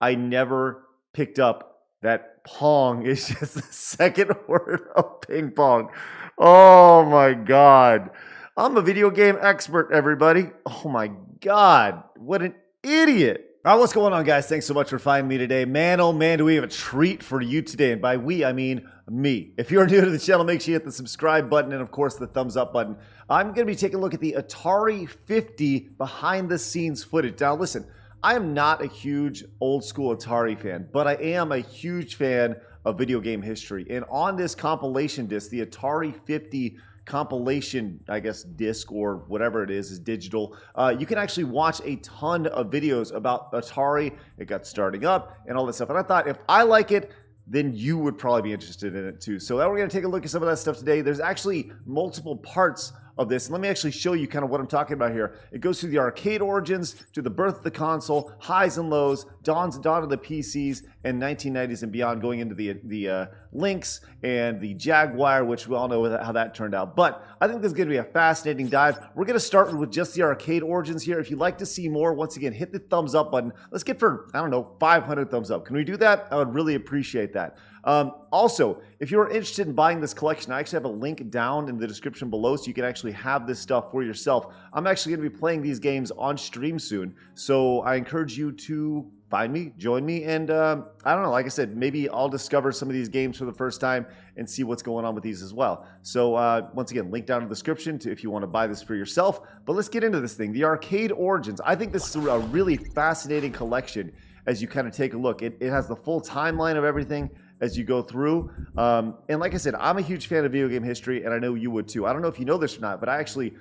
I never picked up that Pong is just the second word of ping pong. Oh my God. I'm a video game expert, everybody. Oh my God. What an idiot. All right, what's going on, guys? Thanks so much for finding me today. Man, oh man, do we have a treat for you today. And by we, I mean me. If you're new to the channel, make sure you hit the subscribe button and, of course, the thumbs up button. I'm going to be taking a look at the Atari 50 behind-the-scenes footage. Now, listen, I am not a huge old-school Atari fan, but I am a huge fan of video game history. And on this compilation disc, the Atari 50 compilation, I guess, disc or whatever it is digital. You can actually watch a ton of videos about Atari. It got starting up and all that stuff. And I thought if I like it, then you would probably be interested in it too. So we're going to take a look at some of that stuff today. There's actually multiple parts of this. And let me actually show you kind of what I'm talking about here. It goes through the arcade origins, to the birth of the console, highs and lows, dawn of the PCs, and 1990s and beyond, going into the Lynx and the Jaguar, which we all know how that turned out. But I think this is going to be a fascinating dive. We're going to start with just the arcade origins here. If you'd like to see more, once again, hit the thumbs up button. Let's get for, I don't know, 500 thumbs up. Can we do that? I would really appreciate that. Also, if you're interested in buying this collection, I actually have a link down in the description below so you can actually have this stuff for yourself. I'm actually going to be playing these games on stream soon, so I encourage you to find me, join me, and I don't know, like I said, maybe I'll discover some of these games for the first time and see what's going on with these as well. So once again, link down in the description if you want to buy this for yourself. But let's get into this thing. The arcade origins. I think this is a really fascinating collection as you kind of take a look. It has the full timeline of everything as you go through. And like I said, I'm a huge fan of video game history, and I know you would too. I don't know if you know this or not, but I actually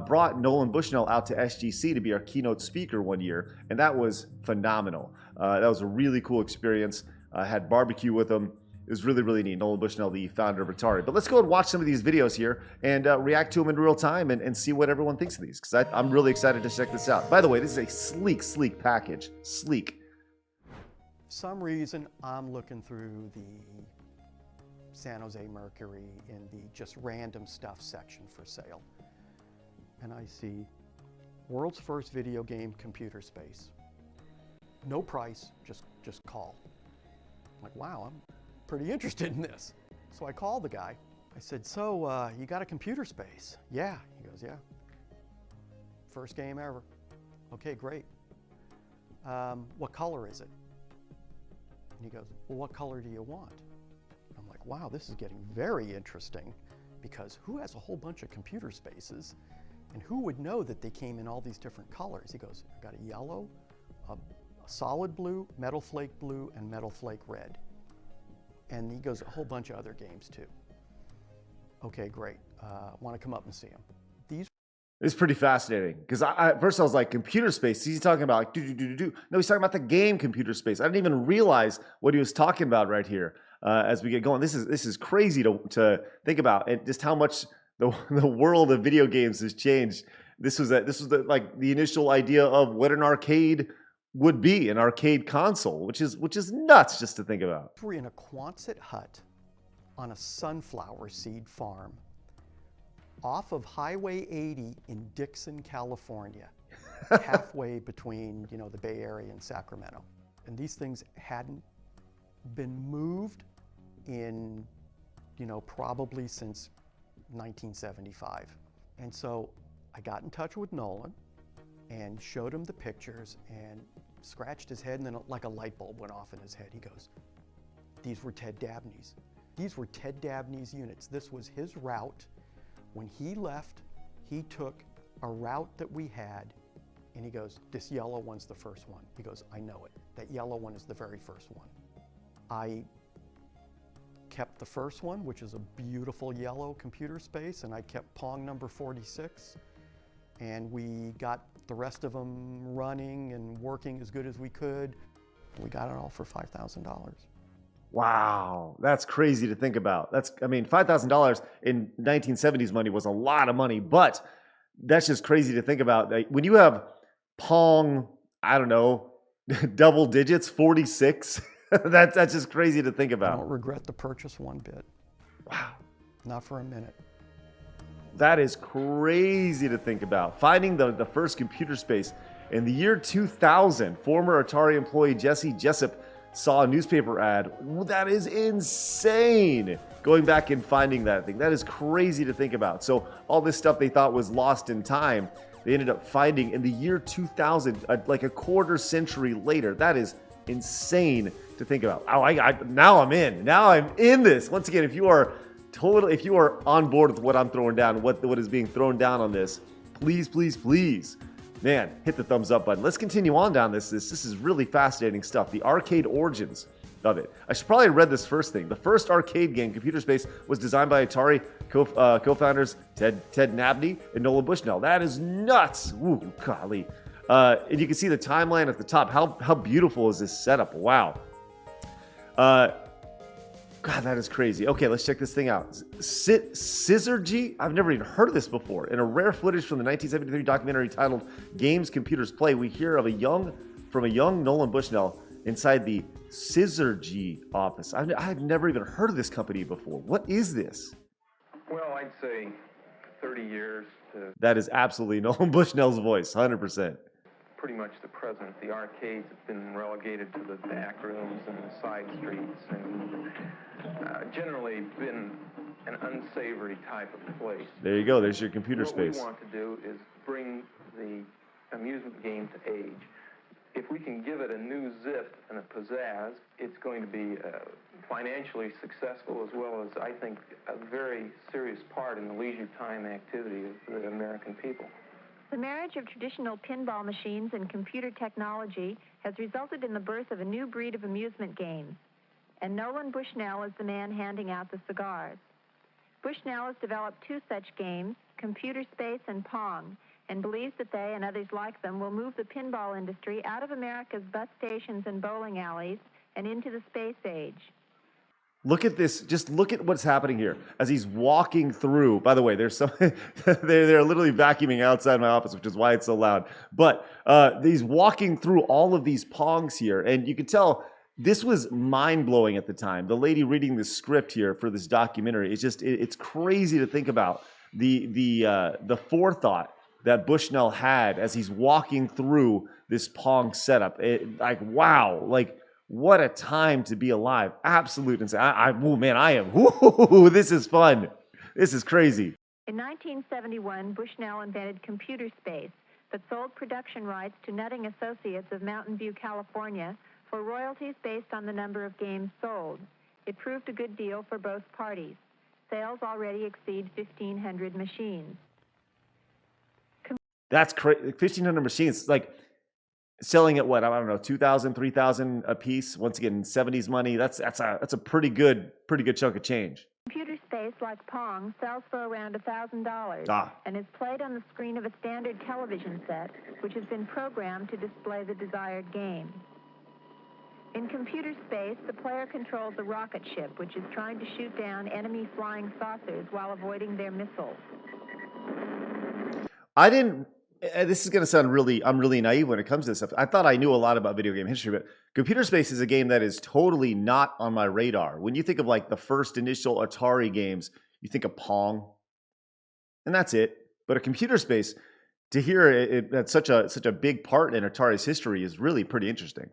brought Nolan Bushnell out to SGC to be our keynote speaker one year, and that was phenomenal. That was a really cool experience. I had barbecue with him. It was really, really neat. Nolan Bushnell, the founder of Atari. But let's go and watch some of these videos here and react to them in real time and see what everyone thinks of these, because I'm really excited to check this out. By the way, this is a sleek, sleek package. Sleek. Some reason I'm looking through the San Jose Mercury in the just random stuff section for sale, and I see world's first video game computer space. No price, just call. I'm like, wow, I'm pretty interested in this. So I called the guy. I said, so you got a computer space? Yeah. He goes, yeah. First game ever. Okay, great. What color is it? And he goes, well, what color do you want? I'm like, wow, this is getting very interesting, because who has a whole bunch of computer spaces, and who would know that they came in all these different colors? He goes, I got a yellow, a solid blue, metal flake blue, and metal flake red. And he goes, a whole bunch of other games too. Okay, great. Want to come up and see him. It's pretty fascinating, because at first I was like, computer space. He's talking about like do. No, he's talking about the game computer space. I didn't even realize what he was talking about right here as we get going. This is crazy to think about, and just how much the world of video games has changed. This was like the initial idea of what an arcade would be, an arcade console, which is nuts just to think about. We're in a Quonset hut on a sunflower seed farm off of Highway 80 in Dixon, California, halfway between, the Bay Area and Sacramento. And these things hadn't been moved in, probably since 1975. And so I got in touch with Nolan and showed him the pictures and scratched his head, and then like a light bulb went off in his head. He goes, these were Ted Dabney's. These were Ted Dabney's units. This was his route. When he left, he took a route that we had, and he goes, this yellow one's the first one. He goes, I know it. That yellow one is the very first one. I kept the first one, which is a beautiful yellow computer space, and I kept Pong number 46, and we got the rest of them running and working as good as we could. We got it all for $5,000. Wow, that's crazy to think about. $5,000 in 1970s money was a lot of money, but that's just crazy to think about. Like, when you have Pong, I don't know, double digits, 46, that's just crazy to think about. I don't regret the purchase one bit. Wow. Not for a minute. That is crazy to think about. Finding the first computer space. In the year 2000, former Atari employee Jesse Jessup saw a newspaper ad. That is insane. Going back and finding that thing. That is crazy to think about. So all this stuff they thought was lost in time, they ended up finding in the year 2000, like a quarter century later. That is insane to think about. Oh, now I'm in. Now I'm in this. Once again, if you are on board with what I'm throwing down, what is being thrown down on this, please, man, hit the thumbs up button. Let's continue on down this. This is really fascinating stuff. The arcade origins of it. I should probably have read this first thing. The first arcade game, Computer Space, was designed by Atari co-founders Ted Nabney and Nolan Bushnell. That is nuts. Ooh, golly. And you can see the timeline at the top. How beautiful is this setup? Wow. God, that is crazy. Okay, let's check this thing out. Syzygy? I've never even heard of this before. In a rare footage from the 1973 documentary titled Games Computers Play, we hear of a young Nolan Bushnell inside the Syzygy office. I've never even heard of this company before. What is this? Well, I'd say 30 years to That is absolutely Nolan Bushnell's voice, 100%. pretty much the present. The arcades have been relegated to the back rooms and the side streets and generally been an unsavory type of place. There you go. There's your computer What space. we want to do is bring the amusement game to age. If we can give it a new zip and a pizzazz, it's going to be financially successful as well as, I think, a very serious part in the leisure time activity of the American people. The marriage of traditional pinball machines and computer technology has resulted in the birth of a new breed of amusement games. And Nolan Bushnell is the man handing out the cigars. Bushnell has developed two such games, Computer Space and Pong, and believes that they and others like them will move the pinball industry out of America's bus stations and bowling alleys and into the space age. Look at this. Just look at what's happening here as he's walking through. By the way, there's some they're literally vacuuming outside my office, which is why it's so loud. But he's walking through all of these Pongs here, and you can tell this was mind-blowing at the time. The lady reading the script here for this documentary, it's crazy to think about the forethought that Bushnell had as he's walking through this Pong setup. Wow, what a time to be alive. Absolute insane. This is fun. This is crazy. In 1971, Bushnell invented Computer Space, but sold production rights to Nutting Associates of Mountain View, California, for royalties based on the number of games sold. It proved a good deal for both parties. Sales already exceed 1,500 machines. That's crazy. 1,500 machines. Selling at what? I don't know, 2,000, 3,000 a piece. Once again, 70s money. That's a pretty good chunk of change. Computer Space, like Pong, sells for around $1,000 and is played on the screen of a standard television set, which has been programmed to display the desired game. In Computer Space, the player controls a rocket ship, which is trying to shoot down enemy flying saucers while avoiding their missiles. This is going to sound I'm really naive when it comes to this stuff. I thought I knew a lot about video game history, but Computer Space is a game that is totally not on my radar. When you think of the first initial Atari games, you think of Pong, and that's it. But a Computer Space, to hear it that's such a big part in Atari's history is really pretty interesting.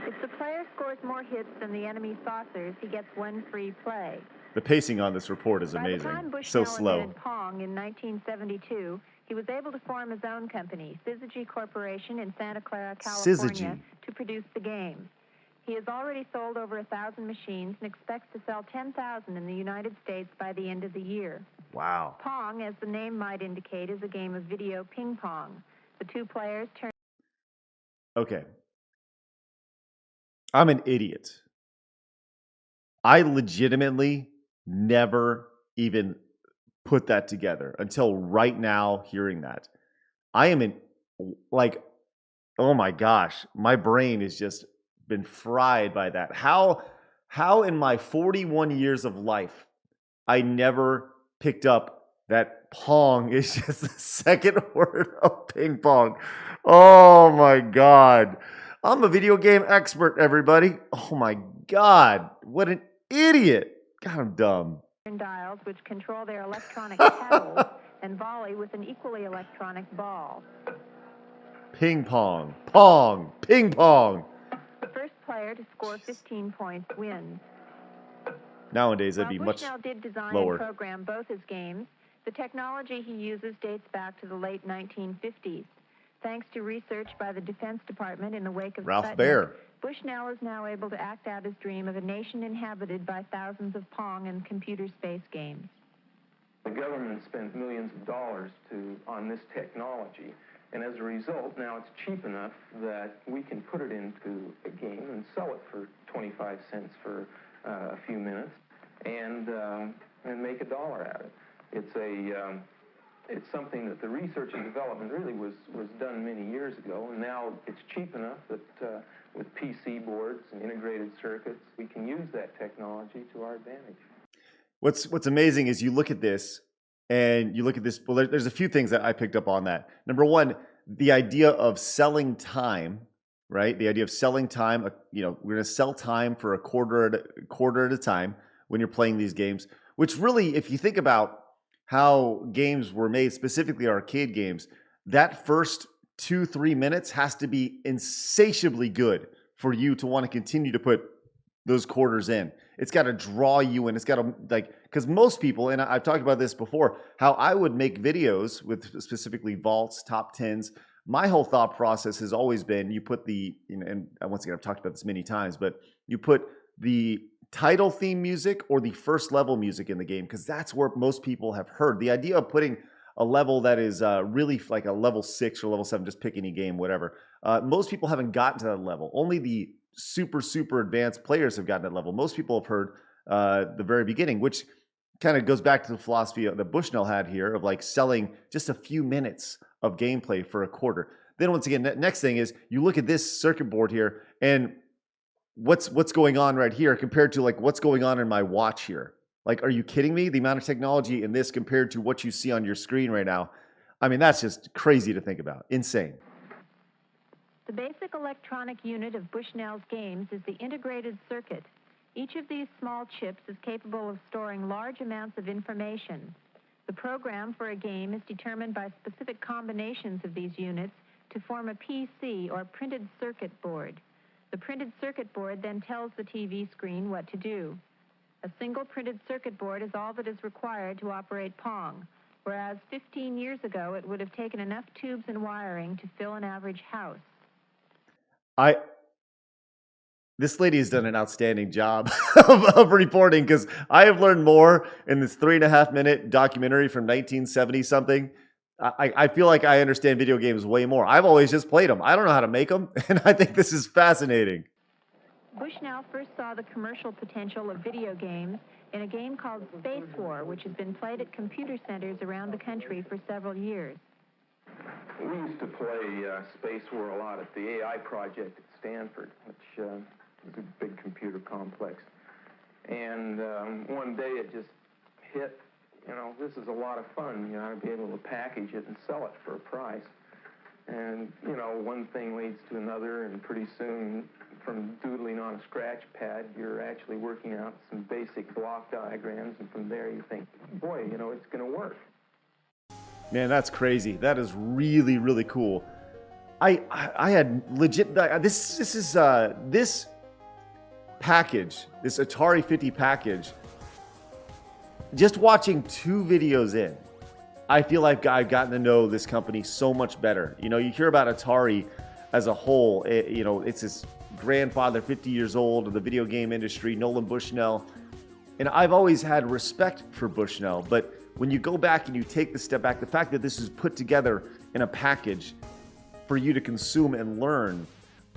If the player scores more hits than the enemy saucers, he gets one free play. The pacing on this report is amazing. By the time So Bushnell slow. invented Pong in 1972, he was able to form his own company, Syzygy Corporation in Santa Clara, California, to produce the game. He has already sold over 1,000 machines and expects to sell 10,000 in the United States by the end of the year. Wow. Pong, as the name might indicate, is a game of video ping pong. The two players turn... Okay. I'm an idiot. I legitimately never even put that together until right now hearing that. I am oh my gosh, my brain has just been fried by that. How in my 41 years of life I never picked up that Pong is just the second word of ping pong. Oh my God. I'm a video game expert, everybody. Oh my God. What an idiot. God, I'm dumb. dials which control their electronic paddles and volley with an equally electronic ball. Ping pong, pong, ping pong. The first player to score 15 points wins. Nowadays, that'd be While much Bushnell did design lower. and program both his games, the technology he uses dates back to the late 1950s. Thanks to research by the Defense Department in the wake of Ralph Sputnik, Baer. Bushnell is now able to act out his dream of a nation inhabited by thousands of Pong and computer space games. The government spends millions of dollars on this technology, and as a result, now it's cheap enough that we can put it into a game and sell it for 25 cents for a few minutes and make $1 out of it. It's something that the research and development really was done many years ago, and now it's cheap enough that with PC boards and integrated circuits, we can use that technology to our advantage. What's amazing is you look at this and you look at this. Well, there's a few things that I picked up on that. Number one, the idea of selling time, right? The idea of selling time. We're going to sell time for a quarter at a time when you're playing these games. Which really, if you think about how games were made, specifically arcade games, that first 2-3 minutes has to be insatiably good for you to want to continue to put those quarters in. It's got to draw you in. It's got to, because most people, and I've talked about this before, how I would make videos with specifically vaults, top 10s. My whole thought process has always been you put and once again, I've talked about this many times, but you put the title theme music or the first level music in the game, because that's where most people have heard. The idea of putting a level that is really like a level 6 or level 7, just pick any game, whatever. Most people haven't gotten to that level. Only the super advanced players have gotten that level. Most people have heard the very beginning, which kind of goes back to the philosophy that Bushnell had here of like selling just a few minutes of gameplay for a quarter. Then once again, next thing is you look at this circuit board here and what's going on right here compared to like what's going on in my watch here. Like, are you kidding me? The amount of technology in this compared to what you see on your screen right now. I mean, that's just crazy to think about. Insane. The basic electronic unit of Bushnell's games is the integrated circuit. Each of these small chips is capable of storing large amounts of information. The program for a game is determined by specific combinations of these units to form a PC, or printed circuit board. The printed circuit board then tells the TV screen what to do. A single printed circuit board is all that is required to operate Pong, whereas 15 years ago it would have taken enough tubes and wiring to fill an average house. This lady has done an outstanding job of reporting, because I have learned more in this 3.5-minute documentary from 1970 something. I feel like I understand video games way more. I've always just played them. I don't know how to make them, and I think this is fascinating. Bushnell first saw the commercial potential of video games in a game called Space War, which has been played at computer centers around the country for several years. We used to play Space War a lot at the AI project at Stanford, which was a big computer complex. And one day it just hit, this is a lot of fun, to be able to package it and sell it for a price. And, one thing leads to another, and pretty soon, from doodling on a scratch pad, you're actually working out some basic block diagrams, and from there you think, boy, it's going to work. Man, that's crazy. That is really, really cool. I had legit, this package, this Atari50 package, just watching 2 videos in, I feel like I've gotten to know this company so much better. You hear about Atari as a whole. It's his grandfather, 50 years old, of the video game industry, Nolan Bushnell. And I've always had respect for Bushnell. But when you go back and you take the step back, the fact that this is put together in a package for you to consume and learn,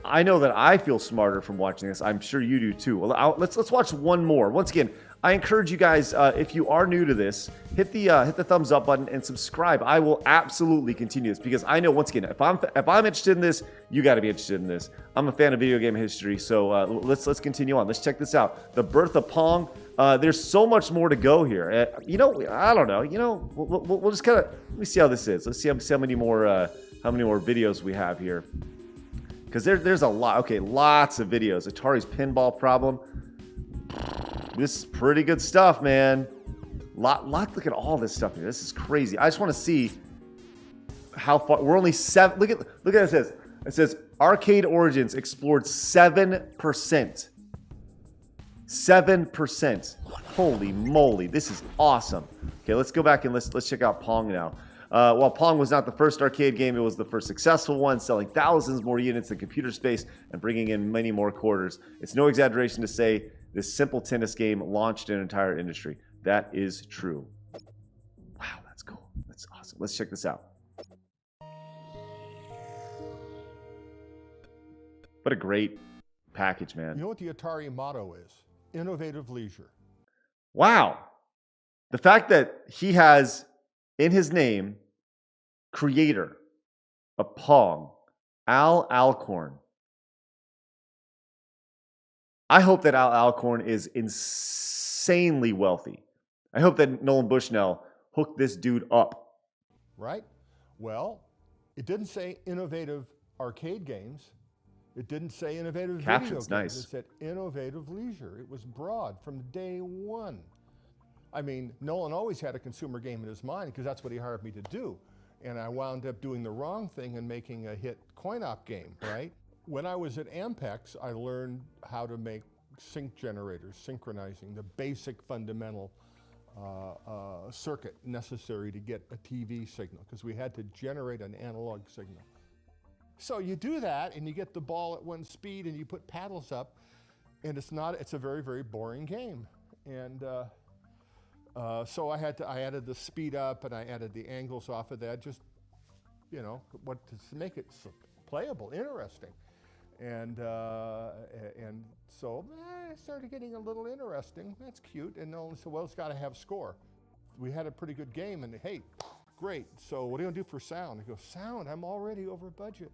I know that I feel smarter from watching this. I'm sure you do too. Well, let's watch one more. Once again, I encourage you guys, if you are new to this, hit the thumbs up button and subscribe. I will absolutely continue this, because I know, once again, if I'm interested in this, you got to be interested in this. I'm a fan of video game history, so let's continue on. Let's check this out. The birth of Pong. There's so much more to go here. I don't know. We'll just kind of, let me see how this is. Let's see how many more videos we have here, because there's a lot. Okay, lots of videos. Atari's pinball problem. This is pretty good stuff, man. Look at all this stuff here. This is crazy. I just want to see how far. We're only 7. Look at what it says. It says Arcade Origins explored 7%. 7%. Holy moly, this is awesome. Okay, let's go back and let's check out Pong now. While Pong was not the first arcade game, it was the first successful one, selling thousands more units than Computer Space and bringing in many more quarters. It's no exaggeration to say this simple tennis game launched an entire industry. That is true. Wow, that's cool. That's awesome. Let's check this out. What a great package, man. You know what the Atari motto is? Innovative leisure. Wow. The fact that he has in his name, creator of Pong, Al Alcorn. I hope that Al Alcorn is insanely wealthy. I hope that Nolan Bushnell hooked this dude up. Right? Well, it didn't say innovative arcade games. It didn't say innovative video Caption's games. nice. It said innovative leisure. It was broad from day one. I mean, Nolan always had a consumer game in his mind because that's what he hired me to do. And I wound up doing the wrong thing and making a hit coin-op game, right? When I was at Ampex, I learned how to make sync generators, synchronizing, the basic fundamental circuit necessary to get a TV signal because we had to generate an analog signal. So you do that and you get the ball at one speed and you put paddles up and it's a very, very boring game. And so I added the speed up and I added the angles off of that, just, you know, to make it playable, interesting. And so it started getting a little interesting. That's cute. And Nolan said, well, it's got to have score. We had a pretty good game and hey, great. So what are you going to do for sound? I go, sound? I'm already over budget.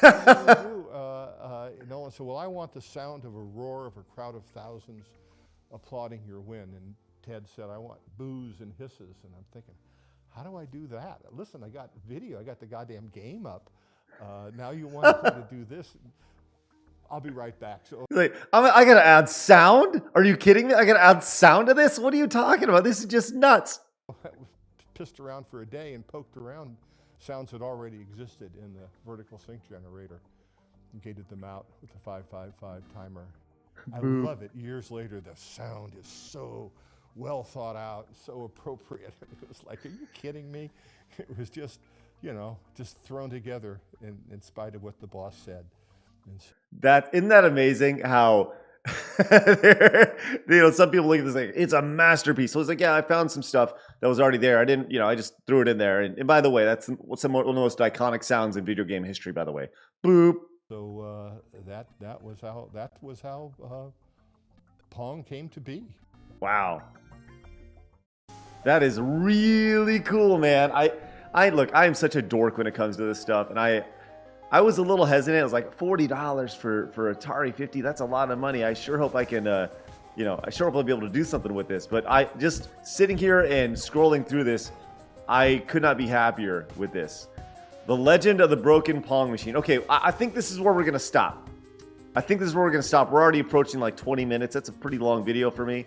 What are you gonna do? Nolan said, well, I want the sound of a roar of a crowd of thousands applauding your win. And Ted said, I want boos and hisses. And I'm thinking, how do I do that? Listen, I got video. I got the goddamn game up. Now you want me to do this? I'll be right back. So Like, I got to add sound? Are you kidding me? I got to add sound to this? What are you talking about? This is just nuts. I pissed around for a day and poked around. Sounds that already existed in the vertical sync generator. And gated them out with the 555 timer. I love it. Years later, the sound is so well thought out, so appropriate. It was like, are you kidding me? It was just, you know, just thrown together in spite of what the boss said. Isn't that amazing how you know, some people look at this like it's a masterpiece. So it's like, yeah, I found some stuff that was already there. I didn't, you know, I just threw it in there. And by the way, that's one of the most iconic sounds in video game history, by the way. Boop. So that was how Pong came to be. Wow. That is really cool, man. Look, I am such a dork when it comes to this stuff, and I was a little hesitant. I was like, $40 for Atari50. That's a lot of money. I sure hope I can, you know, I sure hope I'll be able to do something with this. But I just sitting here and scrolling through this, I could not be happier with this. The Legend of the Broken Pong Machine. Okay, I think this is where we're gonna stop. We're already approaching like 20 minutes. That's a pretty long video for me.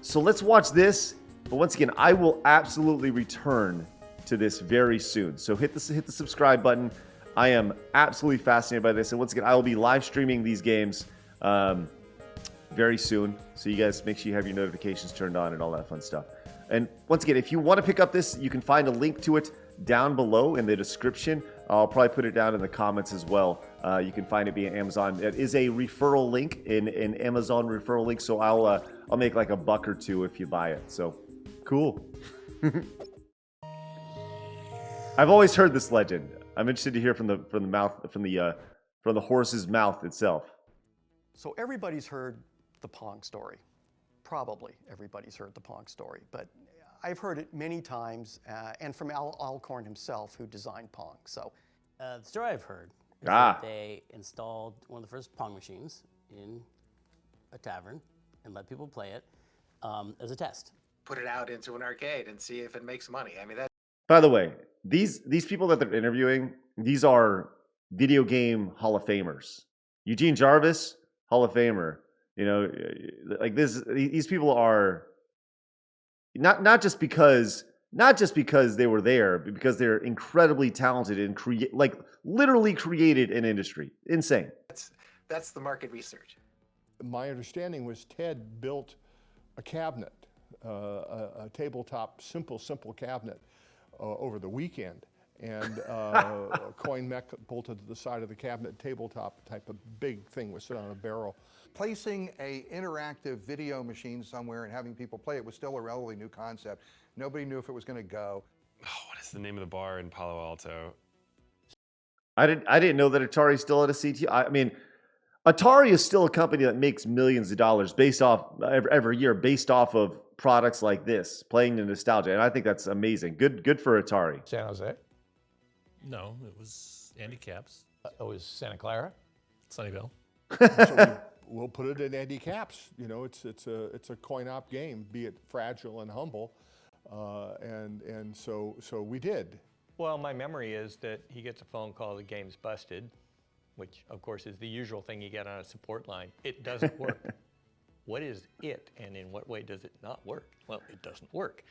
So let's watch this. But once again, I will absolutely return to this very soon. So hit the subscribe button. I am absolutely fascinated by this. And once again, I will be live streaming these games very soon. So you guys make sure you have your notifications turned on and all that fun stuff. And once again, if you want to pick up this, you can find a link to it down below in the description. I'll probably put it down in the comments as well. You can find it via Amazon. It is a referral link, in Amazon referral link. So I'll make like $1 or $2 if you buy it. So cool. I've always heard this legend. I'm interested to hear from the horse's mouth itself. So everybody's heard the Pong story. Probably everybody's heard the Pong story, but I've heard it many times, and from Al Alcorn himself, who designed Pong. So the story I've heard is that they installed one of the first Pong machines in a tavern and let people play it as a test. Put it out into an arcade and see if it makes money. I mean, that. By the way, these people that they're interviewing, these are video game Hall of Famers. Eugene Jarvis, Hall of Famer. You know, like these people are not just because they were there, but because they're incredibly talented and literally created an industry. Insane. That's the market research. My understanding was Ted built a cabinet, a tabletop, simple cabinet over the weekend. And a coin mech bolted to the side of the cabinet, tabletop type of big thing was sit on a barrel. Placing a interactive video machine somewhere and having people play it was still a relatively new concept. Nobody knew if it was going to go. Oh, what is the name of the bar in Palo Alto? I didn't know that Atari still had a CTO. I mean, Atari is still a company that makes millions of dollars based off every year based off of products like this, playing the nostalgia, and I think that's amazing. Good for Atari. San Jose? No, it was Andy Caps. It was Santa Clara? Sunnyvale. So we'll put it in Andy Caps. You know, it's a coin-op game, be it fragile and humble, and so we did. Well, my memory is that he gets a phone call, the game's busted, which of course is the usual thing you get on a support line. It doesn't work. What is it, and in what way does it not work? Well, it doesn't work.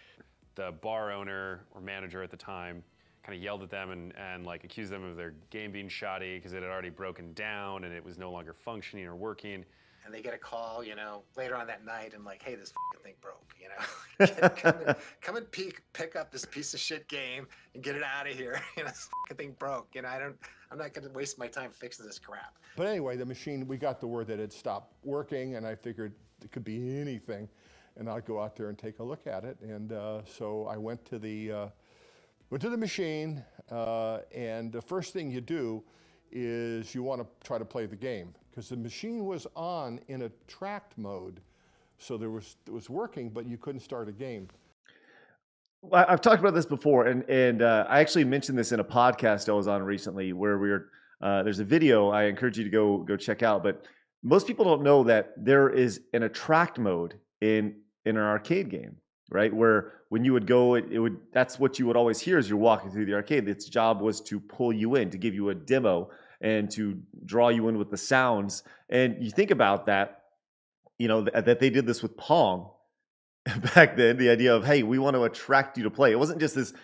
The bar owner or manager at the time kind of yelled at them and like accused them of their game being shoddy because it had already broken down and it was no longer functioning or working. And they get a call, you know, later on that night and like, hey, this fucking thing broke, you know. come and pick up this piece of shit game and get it out of here. You know, this fucking thing broke. You know, I'm not gonna waste my time fixing this crap. But anyway, the machine, we got the word that it stopped working, and I figured it could be anything, and I'd go out there and take a look at it. And so I went to the machine, and the first thing you do is you want to try to play the game, because the machine was on in a tracked mode, so it was working, but you couldn't start a game. I've talked about this before, and I actually mentioned this in a podcast I was on recently, where there's a video I encourage you to go check out. But most people don't know that there is an attract mode in an arcade game, right? Where when you would go, that's what you would always hear as you're walking through the arcade. Its job was to pull you in, to give you a demo, and to draw you in with the sounds. And you think about that, you know, that they did this with Pong back then. The idea of, hey, we want to attract you to play. It wasn't just this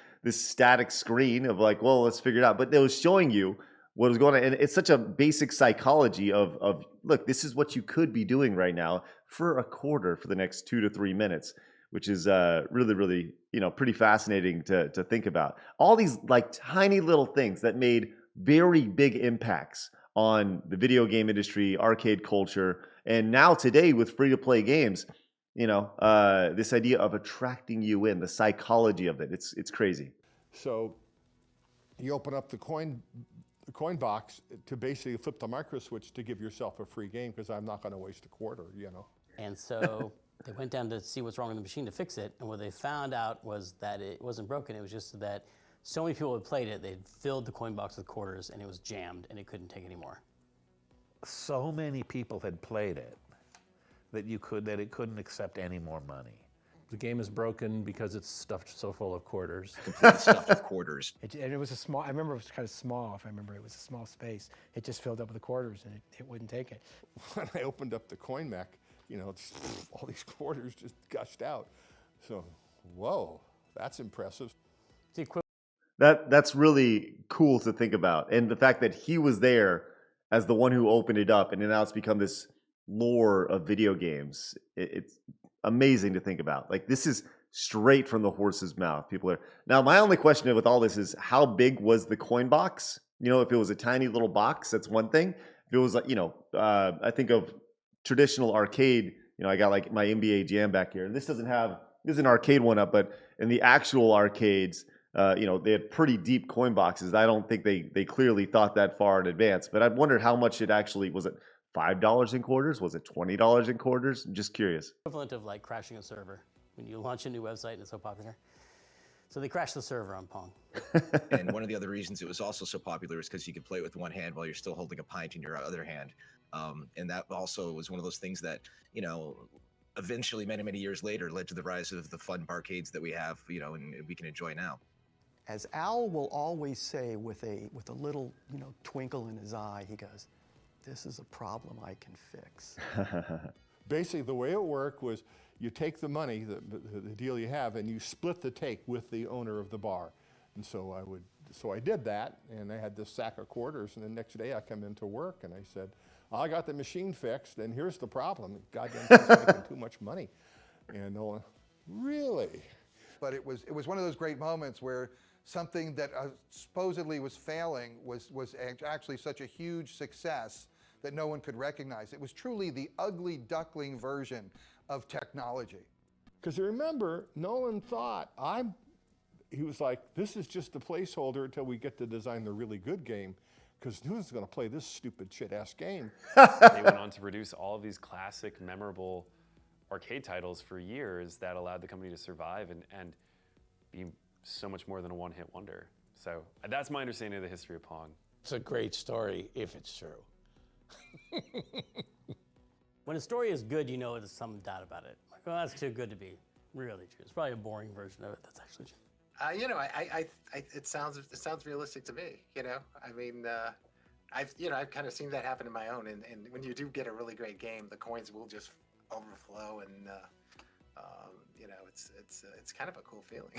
static screen of like, well, let's figure it out. But it was showing you what was going on. And it's such a basic psychology of look, this is what you could be doing right now for a quarter for the next 2 to 3 minutes, which is really, really, you know, pretty fascinating to think about. All these like tiny little things that made very big impacts on the video game industry, arcade culture, and now today with free-to-play games, you know, this idea of attracting you in, the psychology of it, it's crazy. So you open up the coin box to basically flip the micro switch to give yourself a free game, because I'm not going to waste a quarter, you know. And so they went down to see what's wrong with the machine to fix it, and what they found out was that it wasn't broken. It was just that so many people had played it, they'd filled the coin box with quarters, and it was jammed, and it couldn't take any more. So many people had played it that it couldn't accept any more money. The game is broken because it's stuffed so full of quarters. Completely stuffed with quarters. And it was a small, I remember it was kind of small, if I remember, it was a small space. It just filled up with the quarters, and it wouldn't take it. When I opened up the coin mech, you know, all these quarters just gushed out. So, whoa, that's impressive. That's really cool to think about. And the fact that he was there as the one who opened it up, and now it's become this lore of video games. It's amazing to think about. Like, this is straight from the horse's mouth. Now, my only question with all this is, how big was the coin box? You know, if it was a tiny little box, that's one thing. If it was like, you know, I think of traditional arcade, you know, I got like my NBA Jam back here. This is an arcade one up, but in the actual arcades, you know, they had pretty deep coin boxes. I don't think they clearly thought that far in advance, but I wondered how much it actually, was it $5 in quarters? Was it $20 in quarters? I'm just curious. Equivalent of like crashing a server. When you launch a new website and it's so popular. So they crashed the server on Pong. And one of the other reasons it was also so popular is because you could play it with one hand while you're still holding a pint in your other hand. And that also was one of those things that, you know, eventually many, many years later led to the rise of the fun barcades that we have, you know, and we can enjoy now. As Al will always say with a little, you know, twinkle in his eye, he goes, "This is a problem I can fix." Basically, the way it worked was you take the money, the deal you have, and you split the take with the owner of the bar. And so I did that, and I had this sack of quarters, and the next day I come into work and I said, I got the machine fixed, and here's the problem. Goddamn thing's making too much money. And Nolan, really? But it was one of those great moments where something that supposedly was failing was actually such a huge success that no one could recognize. It was truly the ugly duckling version of technology. Because remember, Nolan thought, he was like, this is just a placeholder until we get to design the really good game, because who's going to play this stupid shit-ass game? They went on to produce all of these classic, memorable arcade titles for years that allowed the company to survive and be so much more than a one-hit wonder. So that's my understanding of the history of Pong. It's a great story if it's true. When a story is good, you know there's some doubt about it. Like, oh, that's too good to be really true. It's probably a boring version of it that's actually true. You know, it sounds realistic to me. You know, I mean, I've kind of seen that happen in my own. And when you do get a really great game, the coins will just overflow, and you know, it's kind of a cool feeling.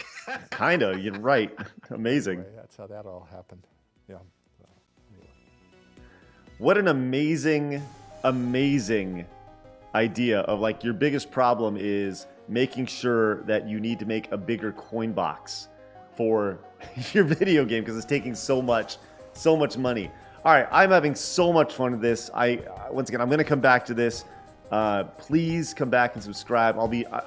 Kinda, you're right. Amazing. Anyway, that's how that all happened. Yeah. What an amazing idea of, like, your biggest problem is making sure that you need to make a bigger coin box for your video game because it's taking so much money. All right, I'm having so much fun with this. Once again, I'm going to come back to this. Please come back and subscribe.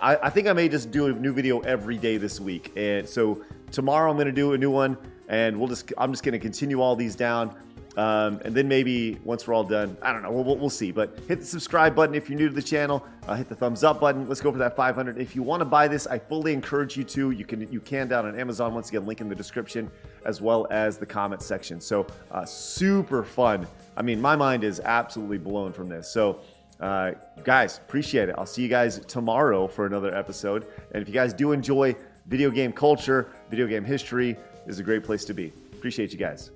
I think I may just do a new video every day this week. And so tomorrow I'm going to do a new one, and I'm just going to continue all these down. And then maybe once we're all done, I don't know, we'll see. But hit the subscribe button if you're new to the channel. Hit the thumbs up button. Let's go for that 500. If you want to buy this, I fully encourage you to. You can down on Amazon. Once again, link in the description as well as the comment section. So super fun. I mean, my mind is absolutely blown from this. So guys, appreciate it. I'll see you guys tomorrow for another episode. And if you guys do enjoy video game culture, video game history, this is a great place to be. Appreciate you guys.